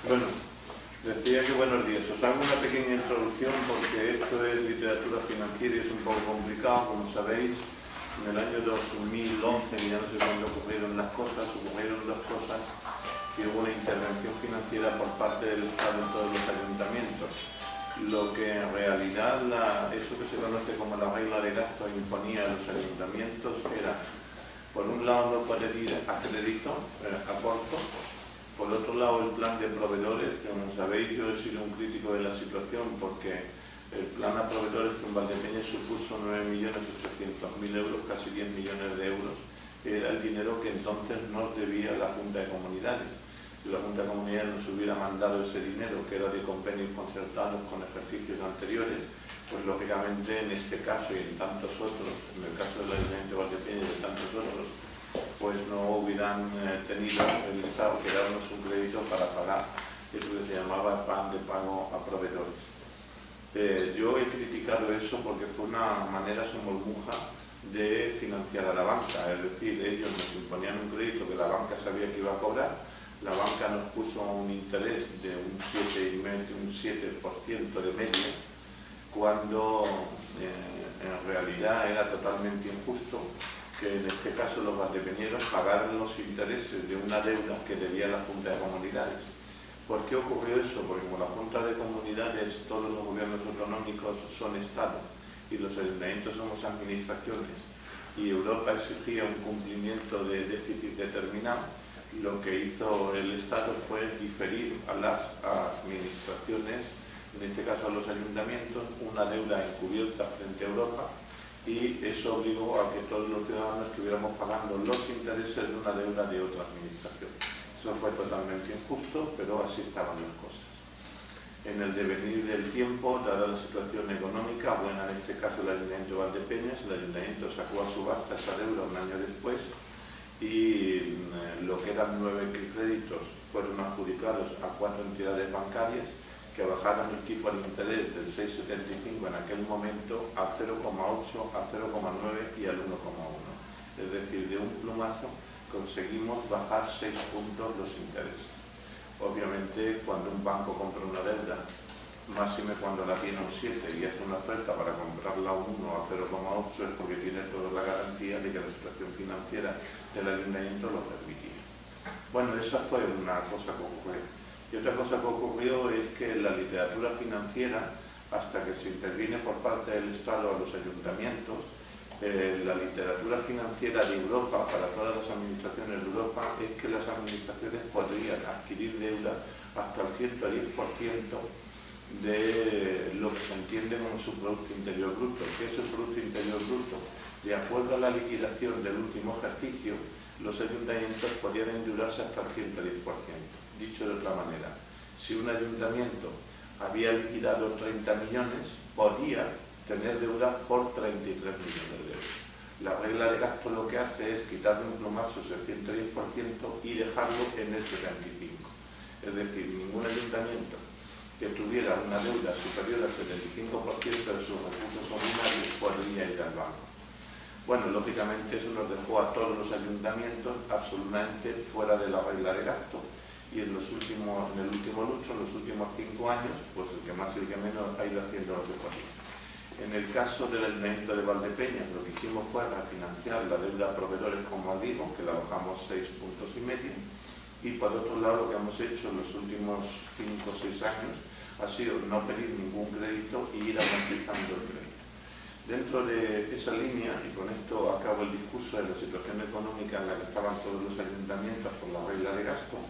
Bueno, decía que buenos días. Os hago una pequeña introducción porque esto es literatura financiera y es un poco complicado, como sabéis. En el año 2011, que ya no sé cuándo ocurrieron las cosas, ocurrieron dos cosas, que hubo una intervención financiera por parte del Estado en todos los ayuntamientos. Lo que en realidad, eso que se conoce como la regla de gasto imponía a los ayuntamientos era, por un lado, no poder ir a crédito, a corto. Por otro lado, el plan de proveedores, que como sabéis yo he sido un crítico de la situación porque el plan a proveedores que en Valdepeñas supuso 9.800.000 euros, casi 10 millones de euros, era el dinero que entonces nos debía la Junta de Comunidades. Si la Junta de Comunidades nos hubiera mandado ese dinero, que era de convenios concertados con ejercicios anteriores, pues lógicamente en este caso y en tantos otros, en el caso del Ayuntamiento de Valdepeñas y de tantos otros, pues no hubieran tenido el Estado que darnos un crédito para pagar eso que se llamaba plan de pago a proveedores. Yo he criticado eso porque fue una manera somormuja de financiar a la banca, es decir, ellos nos imponían un crédito que la banca sabía que iba a cobrar, la banca nos puso un interés de un 7% de media, cuando en realidad era totalmente injusto que en este caso los valdepeñeros pagaran los intereses de una deuda que debía la Junta de Comunidades. ¿Por qué ocurrió eso? Porque como la Junta de Comunidades, todos los gobiernos autonómicos son Estado y los ayuntamientos somos administraciones y Europa exigía un cumplimiento de déficit determinado, lo que hizo el Estado fue diferir a las administraciones, en este caso a los ayuntamientos, una deuda encubierta frente a Europa, y eso obligó a que todos los ciudadanos estuviéramos pagando los intereses de una deuda de otra administración. Eso fue totalmente injusto, pero así estaban las cosas. En el devenir del tiempo, dada la situación económica, buena en este caso el Ayuntamiento de Valdepeñas, el Ayuntamiento sacó a subasta esa deuda un año después y lo que eran 9 créditos fueron adjudicados a 4 entidades bancarias que bajaron el tipo de interés del 6,75 en aquel momento a 0,8, a 0,9 y al 1,1. Es decir, de un plumazo conseguimos bajar 6 puntos los intereses. Obviamente, cuando un banco compra una deuda, máxime cuando la tiene un 7 y hace una oferta para comprarla a un 1 a 0,8, es porque tiene toda la garantía de que la situación financiera del ayuntamiento lo permitía. Bueno, esa fue una cosa que ocurrió. Y otra cosa que ocurrió es que la literatura financiera, hasta que se interviene por parte del Estado a los ayuntamientos, la literatura financiera de Europa, para todas las administraciones de Europa, es que las administraciones podrían adquirir deuda hasta el 110% de lo que se entiende como su Producto Interior Bruto. ¿Qué es el Producto Interior Bruto? De acuerdo a la liquidación del último ejercicio, los ayuntamientos podían endeudarse hasta el 110%. Dicho de otra manera, si un ayuntamiento había liquidado 30 millones, podía tener deuda por 33 millones de euros. La regla de gasto lo que hace es quitarle un plumazo ese 110% y dejarlo en el 75%. Es decir, ningún ayuntamiento que tuviera una deuda superior al 75% de sus recursos ordinarios podría ir al banco. Bueno, lógicamente eso nos dejó a todos los ayuntamientos absolutamente fuera de la regla de gasto. Y en el último lustro, en los últimos 5 años, pues el que más y el que menos ha ido haciendo lo que podía. En el caso del Ayuntamiento de Valdepeñas, lo que hicimos fue refinanciar la deuda a proveedores, como digo, que la bajamos 6,5 puntos. Y por otro lado, lo que hemos hecho en los últimos 5 o 6 años ha sido no pedir ningún crédito y ir amortizando el crédito. Dentro de esa línea, y con esto acabo el discurso de la situación económica en la que estaban todos los ayuntamientos por la regla de gasto,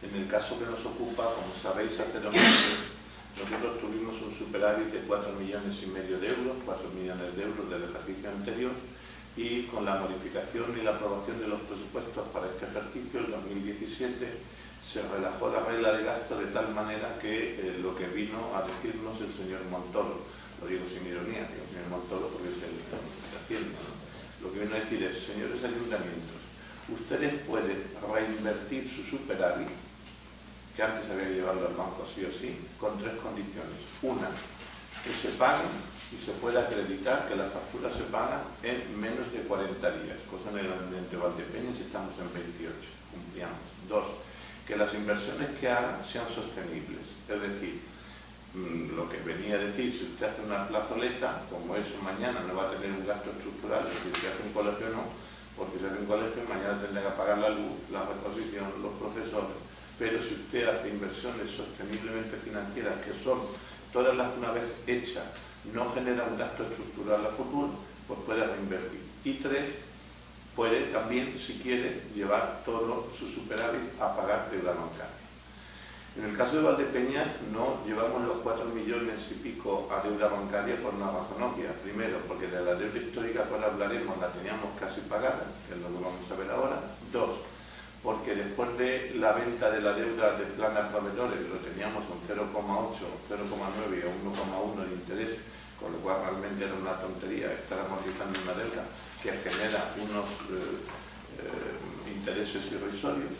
en el caso que nos ocupa, como sabéis, hace 2 meses, nosotros tuvimos un superávit de 4,5 millones de euros, 4 millones de euros del ejercicio anterior, y con la modificación y la aprobación de los presupuestos para este ejercicio, el 2017, se relajó la regla de gasto de tal manera que lo que vino a decirnos el señor Montoro, lo digo sin ironía, digo señor Montoro porque es el de Hacienda, ¿no? Lo que vino a decir es, señores ayuntamientos, ustedes pueden reinvertir su superávit, que antes había que llevarlo al banco sí o sí, con 3 condiciones. Una, que se paguen y se pueda acreditar que las facturas se pagan en menos de 40 días, cosa en el Ayuntamiento de Valdepeñas estamos en 28, cumplíamos. 2, que las inversiones que haga sean sostenibles. Es decir, lo que venía a decir, si usted hace una plazoleta, como eso mañana no va a tener un gasto estructural, es decir, si hace un colegio no, porque si hace un colegio mañana tendrá que pagar la luz, la reposición, los profesores. Pero si usted hace inversiones sosteniblemente financieras, que son todas las una vez hechas, no genera un gasto estructural a futuro, pues puede reinvertir. Y 3, puede también, si quiere, llevar todo su superávit a pagar deuda bancaria. En el caso de Valdepeñas no llevamos los 4 millones y pico a deuda bancaria por una razón obvia. Primero, porque de la deuda histórica, pues hablaremos, la teníamos casi pagada, que es lo que vamos a ver ahora. 2, porque después de la venta de la deuda del plan a proveedores lo teníamos un 0,8, 0,9 y 1,1 de interés, con lo cual realmente era una tontería estar amortizando una deuda que genera unos intereses irrisorios.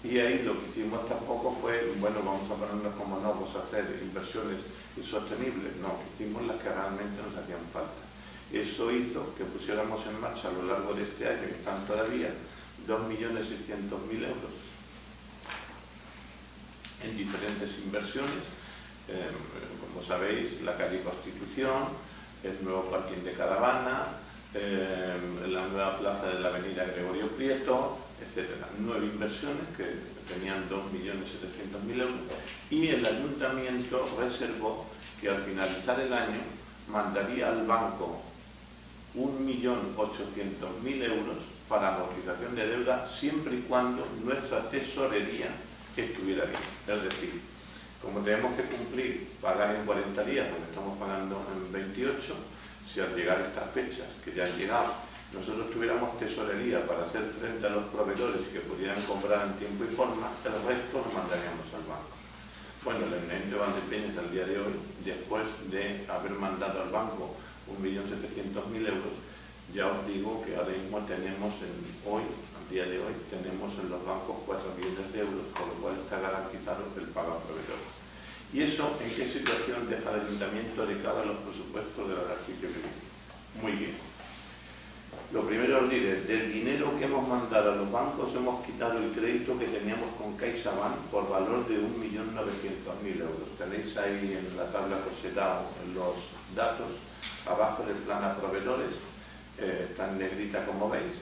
Y ahí lo que hicimos tampoco fue, bueno, vamos a ponernos como novos a hacer inversiones insostenibles. No, hicimos las que realmente nos hacían falta. Eso hizo que pusiéramos en marcha a lo largo de este año, y están todavía, 2.600.000 euros en diferentes inversiones. Como sabéis, la calle Constitución, el nuevo parking de caravana, la nueva plaza de la avenida Gregorio Prieto, etc. 9 inversiones que tenían 2.700.000 euros, y el ayuntamiento reservó que al finalizar el año mandaría al banco 1.800.000 euros para amortización de deuda, siempre y cuando nuestra tesorería estuviera bien. Es decir, como tenemos que cumplir, pagar en 40 días, porque estamos pagando en 28, si al llegar estas fechas, que ya han llegado, nosotros tuviéramos tesorería para hacer frente a los proveedores y que pudieran comprar en tiempo y forma, el resto lo mandaríamos al banco. Bueno, el Ayuntamiento de Valdepeñas al día de hoy, después de haber mandado al banco 1.700.000 euros, ya os digo que ahora mismo tenemos al día de hoy, tenemos en los bancos 4 millones de euros, con lo cual está garantizado el pago a proveedores. ¿Y eso en qué situación deja el Ayuntamiento de cara a los presupuestos del ejercicio que viene? Muy bien. Lo primero os diré, del dinero que hemos mandado a los bancos hemos quitado el crédito que teníamos con CaixaBank por valor de 1.900.000 euros. Tenéis ahí en la tabla que os he dado los datos, abajo del plan a proveedores, tan negrita como veis.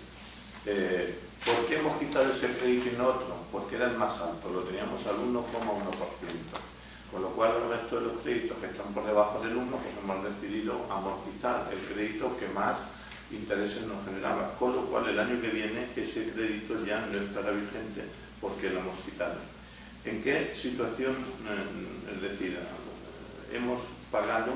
¿Por qué hemos quitado ese crédito y no otro? Porque era el más alto, lo teníamos al 1,1%. Con lo cual el resto de los créditos que están por debajo del 1, pues hemos decidido amortizar el crédito que más intereses nos generaba, con lo cual el año que viene ese crédito ya no estará vigente porque lo hemos quitado. ¿En qué situación? Es decir, hemos pagado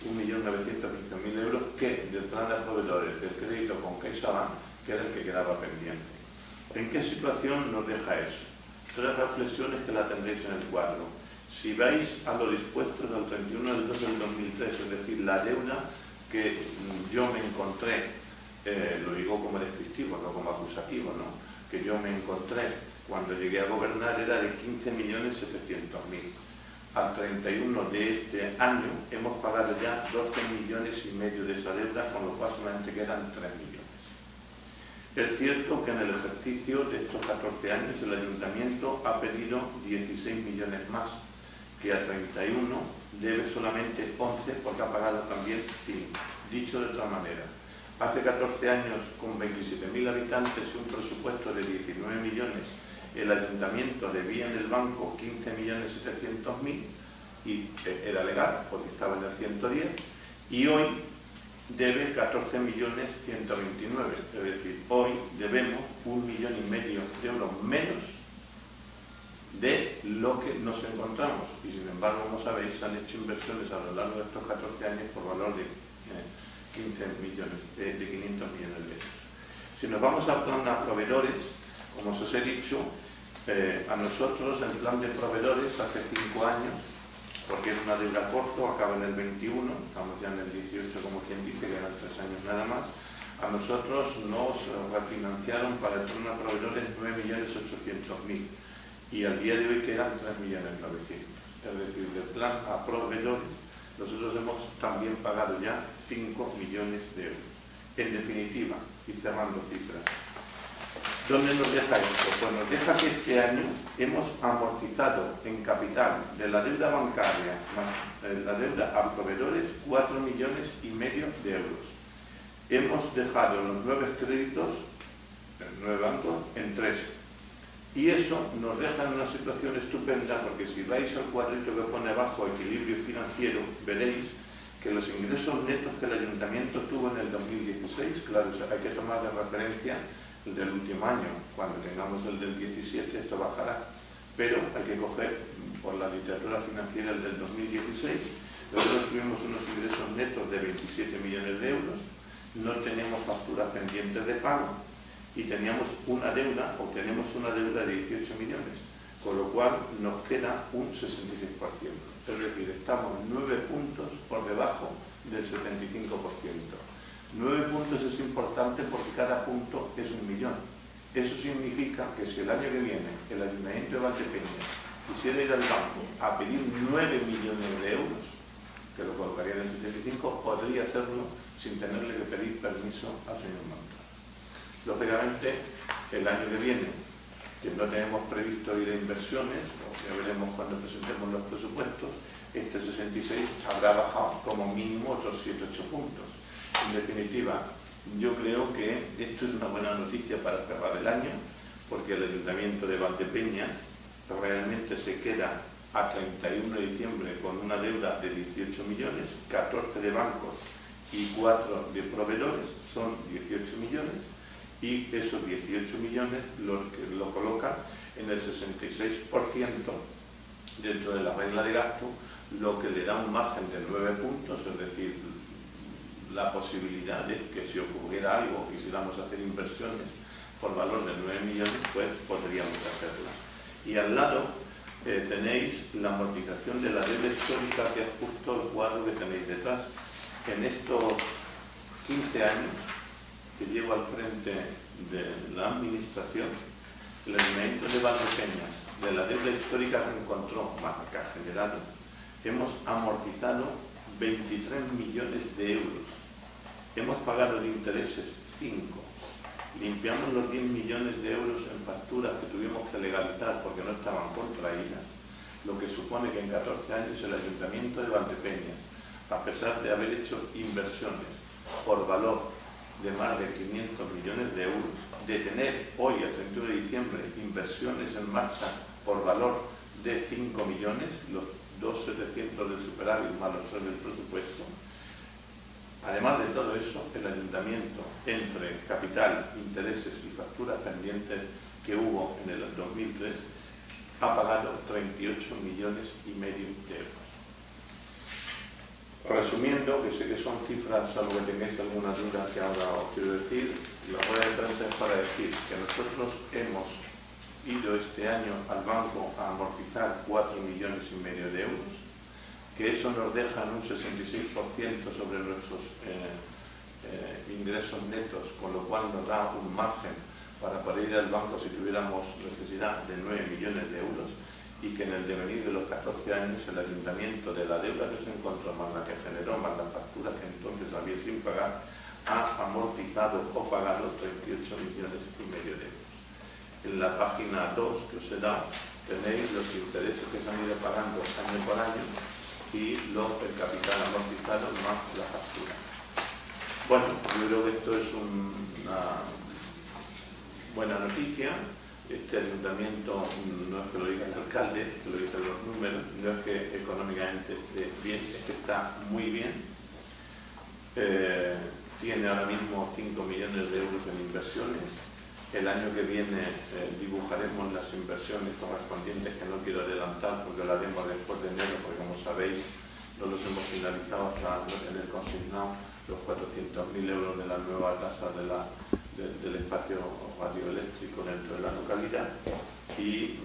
1.915.000 euros que del plan de proveedores del crédito con CaixaBank, que era el que quedaba pendiente. ¿En qué situación nos deja eso? 3 reflexiones que la tendréis en el cuadro. Si vais a lo dispuesto del 31 del 2 del 2003, es decir, la deuda que yo me encontré, lo digo como descriptivo, no como acusativo, ¿no? Que yo me encontré cuando llegué a gobernar era de 15.700.000. Al 31 de este año hemos pagado ya 12,5 millones de esa deuda, con lo cual solamente quedan 3 millones. Es cierto que en el ejercicio de estos 14 años el Ayuntamiento ha pedido 16 millones más, que a 31 debe solamente 11 porque ha pagado también 5. Dicho de otra manera, hace 14 años con 27.000 habitantes y un presupuesto de 19 millones, el Ayuntamiento debía en el banco 15.700.000 y era legal porque estaba en el 110, y hoy debe 14.129.000, es decir, hoy debemos 1,5 millones de euros menos de lo que nos encontramos, y sin embargo, como sabéis, se han hecho inversiones a lo largo de estos 14 años por valor de 500 millones de euros. Si nos vamos al plan de proveedores, como os he dicho, a nosotros el plan de proveedores hace 5 años, porque es una deuda corto, acaba en el 21, estamos ya en el 18 como quien dice, que eran 3 años nada más. A nosotros nos refinanciaron para el plan de proveedores 9.800.000 y al día de hoy quedan 3.900.000. Es decir, del plan a proveedores nosotros hemos también pagado ya 5 millones de euros. En definitiva, y cerrando cifras, ¿Dónde nos deja esto? Pues nos deja que este año hemos amortizado en capital de la deuda bancaria más la deuda a proveedores 4,5 millones de euros. Hemos dejado los 9 créditos, 9 bancos, en 3. Y eso nos deja en una situación estupenda, porque si vais al cuadrito que pone abajo equilibrio financiero, veréis que los ingresos netos que el ayuntamiento tuvo en el 2016, claro, hay que tomar de referencia el del último año. Cuando tengamos el del 17 esto bajará, pero hay que coger por la literatura financiera el del 2016. Nosotros tuvimos unos ingresos netos de 27 millones de euros, no tenemos facturas pendientes de pago y teníamos una deuda, o tenemos una deuda de 18 millones, con lo cual nos queda un 66%. Es decir, estamos 9 puntos por debajo del 75%. 9 puntos es importante porque cada punto es 1 millón. Eso significa que si el año que viene el Ayuntamiento de Valdepeñas quisiera ir al banco a pedir 9 millones de euros, que lo colocaría en el 75, podría hacerlo sin tenerle que pedir permiso al señor Manta. Lógicamente, el año que viene, que no tenemos previsto ir a inversiones, o ya veremos cuando presentemos los presupuestos, este 66 habrá bajado como mínimo otros 7-8 puntos. En definitiva, yo creo que esto es una buena noticia para cerrar el año, porque el Ayuntamiento de Valdepeñas realmente se queda a 31 de diciembre con una deuda de 18 millones, 14 de bancos y 4 de proveedores, son 18 millones, y esos 18 millones lo colocan en el 66% dentro de la regla de gasto, lo que le da un margen de 9 puntos, es decir, la posibilidad de que si ocurriera algo, quisiéramos hacer inversiones por valor de 9 millones, pues podríamos hacerla. Y al lado tenéis la amortización de la deuda histórica, que es justo el cuadro que tenéis detrás. En estos 15 años que llevo al frente de la administración, el Ayuntamiento de Valdepeñas, de la deuda histórica que encontró, más que ha generado, hemos amortizado 23 millones de euros. Hemos pagado de intereses 5. Limpiamos los 10 millones de euros en facturas que tuvimos que legalizar porque no estaban contraídas, lo que supone que en 14 años el Ayuntamiento de Valdepeñas, a pesar de haber hecho inversiones por valor de más de 500 millones de euros, de tener hoy, a 31 de diciembre, inversiones en marcha por valor de 5 millones, los 2.700 del superávit más los 3 del presupuesto. Además de todo eso, el Ayuntamiento, entre capital, intereses y facturas pendientes que hubo en el 2003, ha pagado 38,5 millones de euros. Resumiendo, que sé que son cifras, salvo que tengáis alguna duda que ahora os quiero decir, la rueda de prensa es para decir que nosotros hemos ido este año al banco a amortizar 4,5 millones de euros, que eso nos deja en un 66% sobre nuestros ingresos netos, con lo cual nos da un margen para poder ir al banco si tuviéramos necesidad de 9 millones de euros, y que en el devenir de los 14 años el Ayuntamiento, de la deuda que se encontró, más la que generó, más la factura que entonces había sin pagar, ha amortizado o pagado 38,5 millones de euros. En la página 2 que os he dado tenéis los intereses que se han ido pagando año por año y el capital amortizado más la factura. Bueno, yo creo que esto es una buena noticia. Este ayuntamiento no es que lo diga el alcalde, que lo dicen los números, no es que económicamente esté bien, es que está muy bien. Tiene ahora mismo 5 millones de euros en inversiones. El año que viene dibujaremos las inversiones correspondientes, que no quiero adelantar porque lo haremos después de enero, porque como sabéis no los hemos finalizado hasta no tener consignado los 400.000 euros de la nueva tasa del espacio radioeléctrico dentro de la localidad, y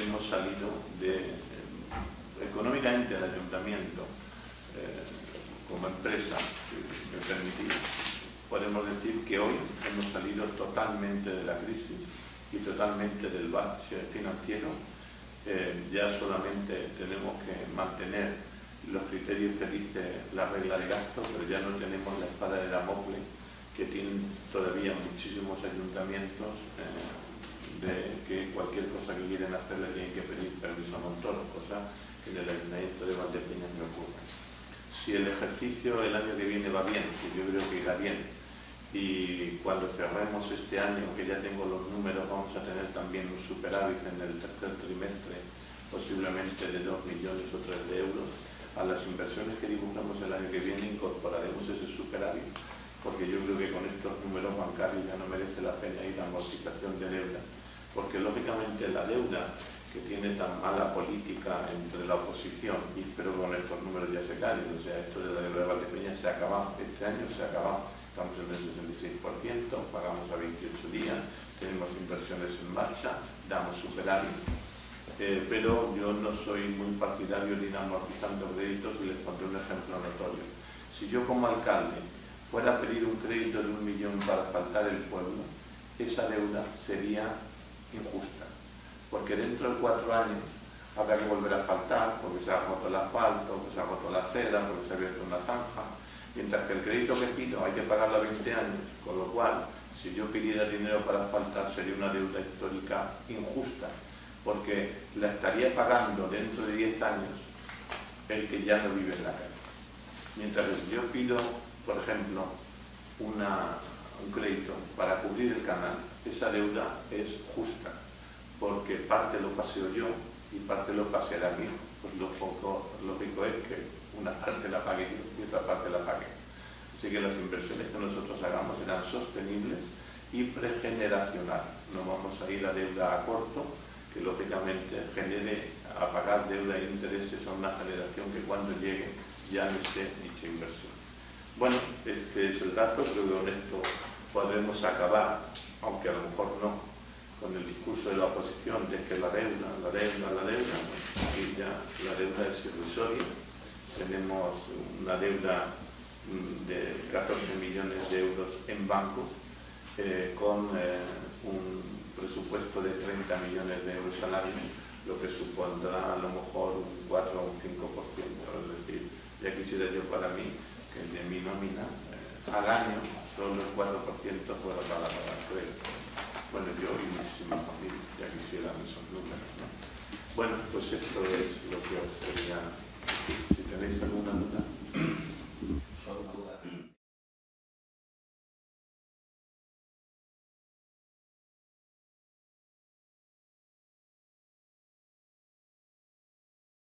hemos salido económicamente el ayuntamiento como empresa, si me permitís, podemos decir que hoy hemos salido totalmente de la crisis y totalmente del bache financiero. Ya solamente tenemos que mantener los criterios que dice la regla de gasto, pero ya no tenemos la espada de Damocles que tienen todavía muchísimos ayuntamientos de que cualquier cosa que quieren hacer le tienen que pedir permiso a Montoro, cosa que en el Ayuntamiento de Valdepeñas no ocurre. Si el ejercicio el año que viene va bien, que yo creo que irá bien, y cuando cerremos este año, que ya tengo los números, vamos a tener también un superávit en el tercer trimestre, posiblemente de 2 millones o 3 de euros, a las inversiones que dibujamos el año que viene incorporaremos ese superávit, porque yo creo que con estos números bancarios ya no merece la pena ir a amortización de deuda, porque lógicamente la deuda que tiene tan mala política entre la oposición, y espero que con estos números ya se caen, o sea, esto de la deuda de Valdepeñas se ha acabado, este año se ha acabado, estamos en el 66%, pagamos a 28 días, tenemos inversiones en marcha, damos superávit, pero yo no soy muy partidario de ir amortizando créditos y les pondré un ejemplo notorio. Si yo como alcalde fuera a pedir un crédito de 1 millón para asfaltar el pueblo, esa deuda sería injusta, porque dentro de 4 años habrá que volver a asfaltar porque se ha roto el asfalto, porque se ha roto la acera, porque se ha abierto una zanja, mientras que el crédito que pido hay que pagarlo a 20 años, con lo cual, si yo pidiera dinero para asfaltar sería una deuda histórica injusta, porque la estaría pagando dentro de 10 años el que ya no vive en la calle. Mientras que si yo pido, por ejemplo, un crédito para cubrir el canal, esa deuda es justa, porque parte lo paseo yo y parte lo paseará mi hijo. Pues lo lógico es que una parte la pague yo y otra parte la pague. Así que las inversiones que nosotros hagamos serán sostenibles y pregeneracionales. No vamos a ir a deuda a corto, que lógicamente genere a pagar deuda e intereses a una generación que cuando llegue ya no esté dicha inversión. Bueno, este es el dato, creo que con esto podremos acabar, aunque a lo mejor no, con el discurso de la oposición de que la deuda, y ya la deuda es irrisoria. Tenemos una deuda de 14 millones de euros en bancos, con un presupuesto de 30 millones de euros al año, lo que supondrá a lo mejor un 4 o un 5%. Es decir, ya quisiera yo para mí que de mi nómina al año solo el 4% fuera para pagar crédito. Bueno, yo y muchísima familia ya quisieran esos números, ¿no? Bueno, pues esto es lo que os quería decir.